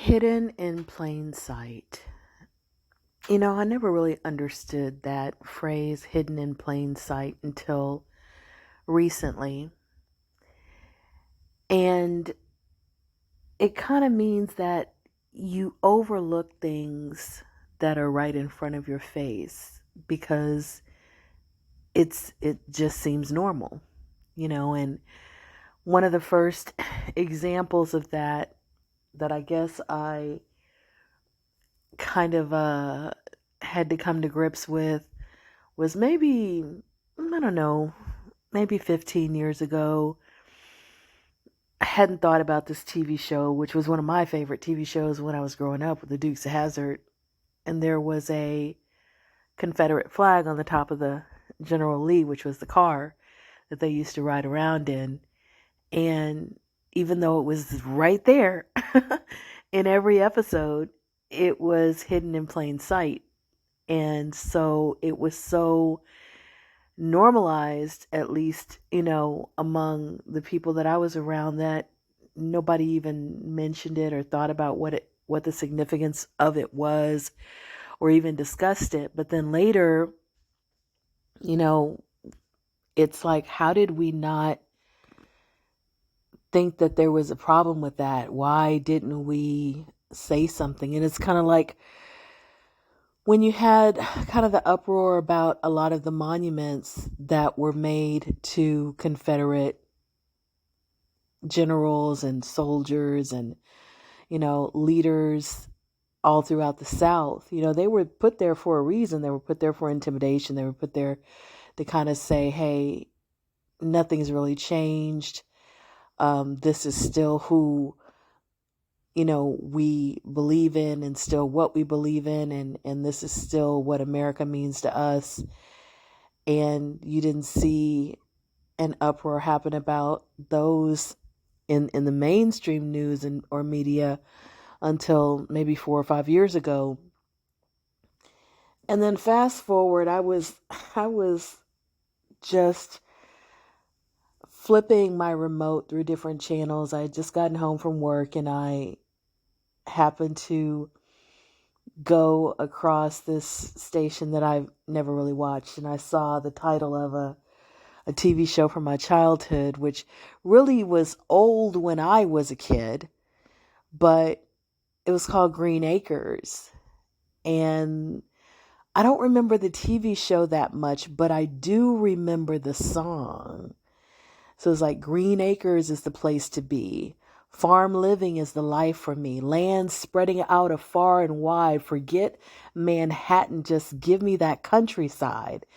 Hidden in plain sight. I never really understood that phrase, hidden in plain sight, until recently. And it kind of means that you overlook things that are right in front of your face because it just seems normal, and one of the first examples of that I guess I kind of had to come to grips with was maybe, I don't know, maybe 15 years ago. I hadn't thought about this TV show, which was one of my favorite TV shows when I was growing up, with the Dukes of Hazzard. And there was a Confederate flag on the top of the General Lee, which was the car that they used to ride around in. And even though it was right there in every episode, it was hidden in plain sight. And so it was so normalized, at least, among the people that I was around, that nobody even mentioned it or thought about what the significance of it was, or even discussed it. But then later, you know, it's like, how did we not think that there was a problem with that? Why didn't we say something? And it's kind of like when you had kind of the uproar about a lot of the monuments that were made to Confederate generals and soldiers and, leaders all throughout the South. They were put there for a reason. They were put there for intimidation. They were put there to kind of say, hey, nothing's really changed. This is still who, we believe in, and still what we believe in. And this is still what America means to us. And you didn't see an uproar happen about those in the mainstream news or media until maybe 4 or 5 years ago. And then fast forward, I was just flipping my remote through different channels. I had just gotten home from work, and I happened to go across this station that I've never really watched, and I saw the title of a TV show from my childhood, which really was old when I was a kid, but it was called Green Acres. And I don't remember the TV show that much, but I do remember the song. So it's like, Green Acres is the place to be. Farm living is the life for me. Land spreading out afar and wide. Forget Manhattan, just give me that countryside.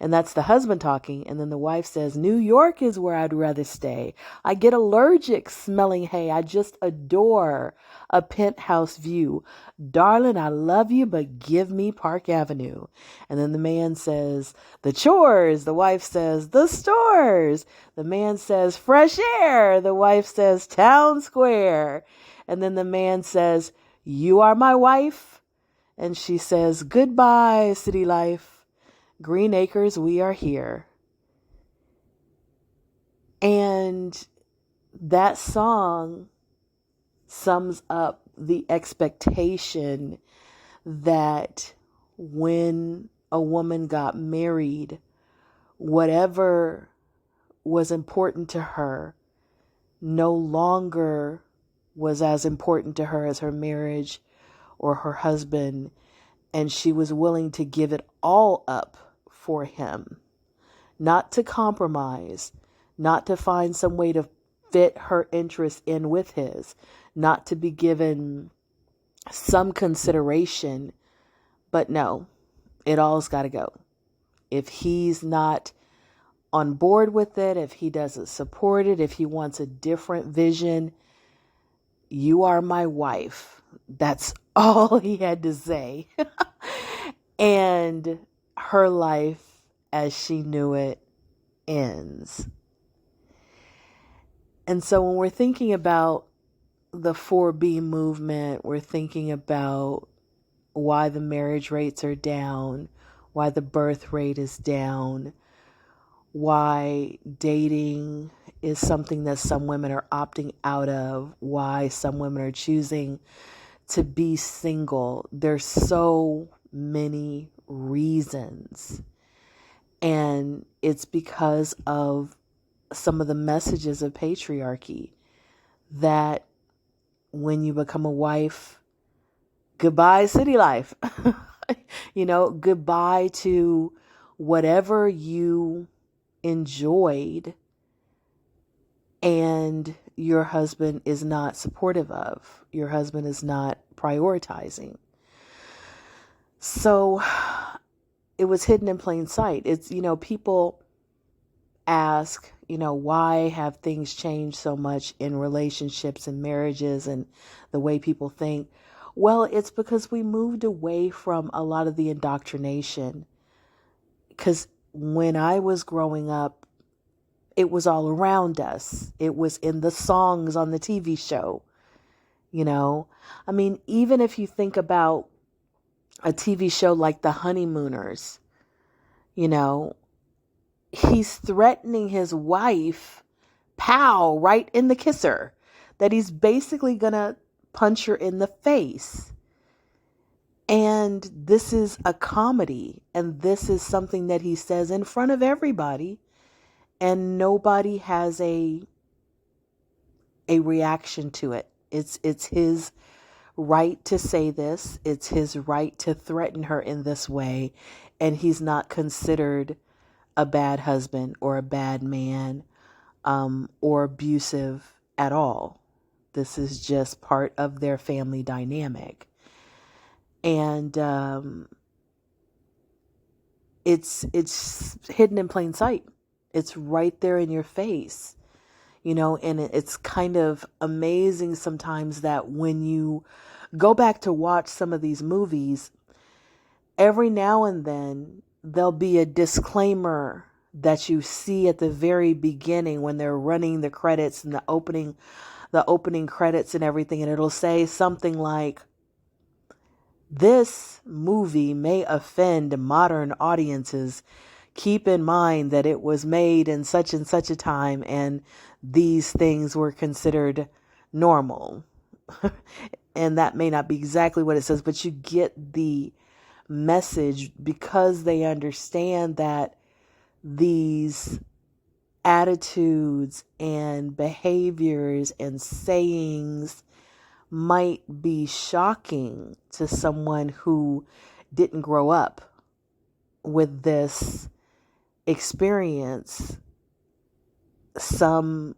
And that's the husband talking. And then the wife says, New York is where I'd rather stay. I get allergic smelling hay. I just adore a penthouse view. Darling, I love you, but give me Park Avenue. And then the man says, the chores. The wife says, the stores. The man says, fresh air. The wife says, town square. And then the man says, you are my wife. And she says, goodbye, city life. Green Acres, we are here. And that song sums up the expectation that when a woman got married, whatever was important to her no longer was as important to her as her marriage or her husband, and she was willing to give it all up for him, not to compromise, not to find some way to fit her interest in with his, not to be given some consideration, but no, it all's got to go. If he's not on board with it, if he doesn't support it, if he wants a different vision, you are my wife. That's all he had to say. And her life as she knew it ends. And so when we're thinking about the 4B movement, we're thinking about why the marriage rates are down, why the birth rate is down, why dating is something that some women are opting out of, why some women are choosing to be single. There's so many reasons. And it's because of some of the messages of patriarchy that when you become a wife, goodbye city life. Goodbye to whatever you enjoyed and your husband is not supportive of, your husband is not prioritizing. So it was hidden in plain sight. It's, people ask, why have things changed so much in relationships and marriages and the way people think? Well, it's because we moved away from a lot of the indoctrination. Because when I was growing up, it was all around us. It was in the songs on the TV show. Even if you think about a TV show like The Honeymooners, he's threatening his wife, pow, right in the kisser, that he's basically going to punch her in the face. And this is a comedy, and this is something that he says in front of everybody, and nobody has a reaction to it. It's his right to say this. It's his right to threaten her in this way, and he's not considered a bad husband or a bad man or abusive at all. This is just part of their family dynamic. And it's hidden in plain sight. It's right there in your face, and it's kind of amazing sometimes that when you go back to watch some of these movies, every now and then there'll be a disclaimer that you see at the very beginning when they're running the credits and the opening credits and everything, and it'll say something like, "This movie may offend modern audiences. Keep in mind that it was made in such and such a time and these things were considered normal." And that may not be exactly what it says, but you get the message because they understand that these attitudes and behaviors and sayings might be shocking to someone who didn't grow up with this experience. Some